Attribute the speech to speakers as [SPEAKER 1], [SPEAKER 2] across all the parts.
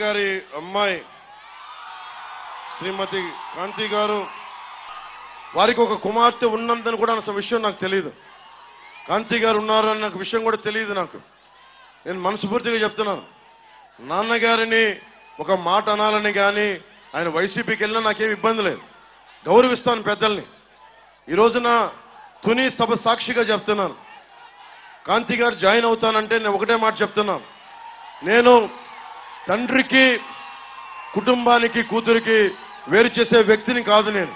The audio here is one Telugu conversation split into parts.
[SPEAKER 1] గారి అమ్మాయి శ్రీమతి కాంతి గారు వారికి ఒక కుమార్తె ఉన్నందని కూడా అన్న విషయం నాకు తెలియదు. కాంతి గారు ఉన్నారన్న విషయం కూడా తెలియదు నాకు. నేను మనస్ఫూర్తిగా చెప్తున్నాను, నాన్నగారిని ఒక మాట అనాలని కానీ ఆయన వైసీపీకి వెళ్ళినా నాకేం ఇబ్బంది లేదు, గౌరవిస్తాను పెద్దల్ని. ఈ రోజున తుని సభ సాక్షిగా చెప్తున్నాను, కాంతి గారు జాయిన్ అవుతానంటే నేను ఒకటే మాట చెప్తున్నాను, నేను తండ్రికి కుటుంబానికి కూతురికి వేరు చేసే వ్యక్తిని కాదు. నేను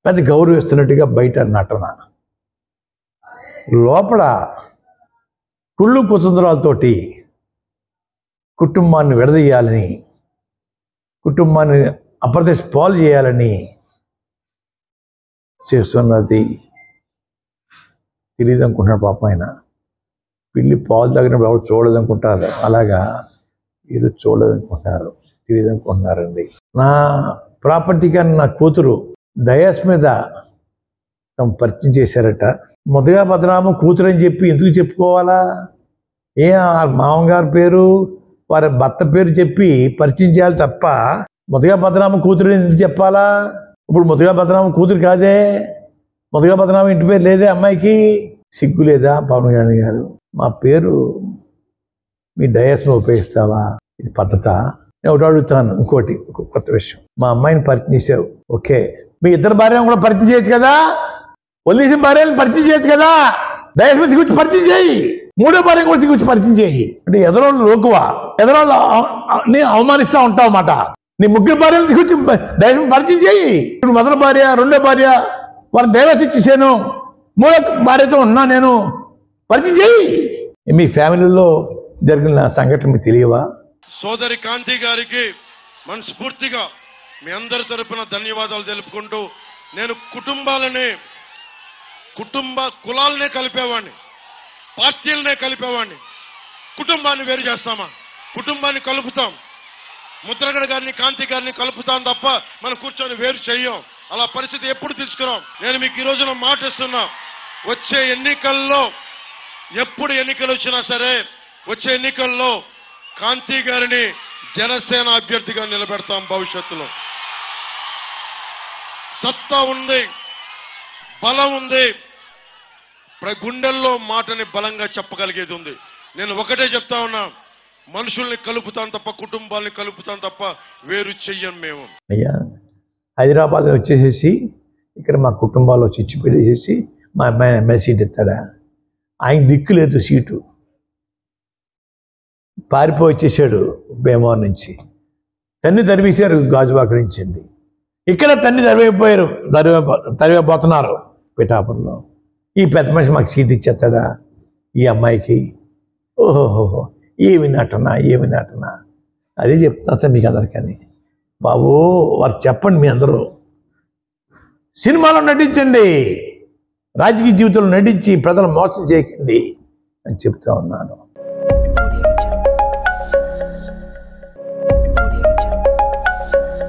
[SPEAKER 2] అది గౌరవిస్తున్నట్టుగా బయట నటన, లోపల కుళ్ళు కుతంత్రాలతోటి కుటుంబాన్ని విడదీయాలని, కుటుంబాన్ని అప్రదేశ్ పాలు చేయాలని చేస్తున్నది తెలియదు అనుకుంటున్నాడు. పాపం ఆయన పిల్లి పాలు తాగినప్పుడు ఎవరు చూడదనుకుంటారు, అలాగా వీళ్ళు చూడదనుకుంటున్నారు, తెలియదు అనుకుంటున్నారండి. నా ప్రాపర్టీ కానీ నా కూతురు డయాస్ మీద తమ పరిచయం చేశారట. మొదగా బదనామం కూతురు అని చెప్పి ఎందుకు చెప్పుకోవాలా? మామగారి పేరు వారి భర్త పేరు చెప్పి పరిచయం చేయాలి తప్ప మొదగా బదనామం కూతురు ఎందుకు చెప్పాలా? ఇప్పుడు మొదగా బదనామం కూతురు కాదే, మొదగా బదనామం ఇంటి పేరు లేదే అమ్మాయికి. సిగ్గు లేదా పవన్ కళ్యాణ్ గారు? మా పేరు మీ డయాస్ను ఉపయోగిస్తావా? ఇది పద్ధత? నేను ఒకటి అడుగుతాను, ఇంకోటి కొత్త విషయం. మా అమ్మాయిని పరిచయం చేసావు, ఓకే, మీ ఇద్దరు భార్యను కూడా పరిచయం చేయొచ్చు కదా, వదిలేసిన భార్యను పరిచయం చేయొచ్చు కదా, డయాస్ మీద గురించి పరిచయం చేయి, మూడో భార్య కూడా గురించి పరిచయం చేయి. అంటే ఎదరోళ్ళు లోకువా, ఎదరోళ్ళు నీ అవమానిస్తూ ఉంటావు అన్నమాట. నీ ముగ్గురు భార్యలు గురించి డయాస్ మీద పరిచయం చేయి. ఇప్పుడు మొదటి భార్య రెండో భార్య వారు డైవర్స్ ఇచ్చేసాను, మూడో భార్యతో ఉన్నా నేను, పరిచయం చేయి. మీ ఫ్యామిలీలో జరిగిన సంఘటన మీకు తెలియవా?
[SPEAKER 1] సోదరి కాంతి గారికి మనస్ఫూర్తిగా మీ అందరి తరపున ధన్యవాదాలు తెలుపుకుంటూ, నేను కులాలనే కలిపేవాడిని, పార్టీలనే కలిపేవాడిని. కుటుంబాన్ని వేరు చేస్తామా? కుటుంబాన్ని కలుపుతాం. ముద్రగడ గారిని కాంతి గారిని కలుపుతాం తప్ప మనం కూర్చొని వేరు చెయ్యం. అలా పరిస్థితి ఎప్పుడు తీసుకురాం. నేను మీకు ఈ రోజున మాట ఇస్తున్నా, వచ్చే ఎన్నికల్లో ఎప్పుడు ఎన్నికలు వచ్చినా సరే వచ్చే ఎన్నికల్లో కాంతి గారిని జనసేన అభ్యర్థిగా నిలబెడతాం. భవిష్యత్తులో సత్తా ఉంది, బలం ఉంది, గుండెల్లో మాటని బలంగా చెప్పగలిగేది ఉంది. నేను ఒకటే చెప్తా ఉన్నా, మనుషుల్ని కలుపుతాం తప్ప కుటుంబాలని కలుపుతాం తప్ప వేరు చెయ్యం మేము.
[SPEAKER 2] అయ్యా హైదరాబాద్ వచ్చేసేసి ఇక్కడ మా కుటుంబాల్లో చిచ్చు పెట్టేసేసి మా అమ్మాయి ఎమ్మెల్యే సీట్ ఇస్తాడా? ఆయన దిక్కు లేదు సీటు, పారిపోయి వచ్చేసాడు భీమవరం నుంచి. తన్ని తరివేశారు గాజువాక నుంచి. ఇక్కడ తన్ని తరివేపోతున్నారు పిఠాపురంలో. ఈ పెద్ద మనిషి మాకు సీట్ ఇచ్చేస్తాడా ఈ అమ్మాయికి? ఓహోహోహో, ఏమి నటన, ఏమి నటన. అదే చెప్తున్నా మీకు అందరికీ. బాబు వారు చెప్పండి, మీ అందరూ సినిమాలో నటించండి, రాజకీయ జీవితంలో నటించి ప్రజలు మోసం చేయకండి అని చెప్తా ఉన్నాను.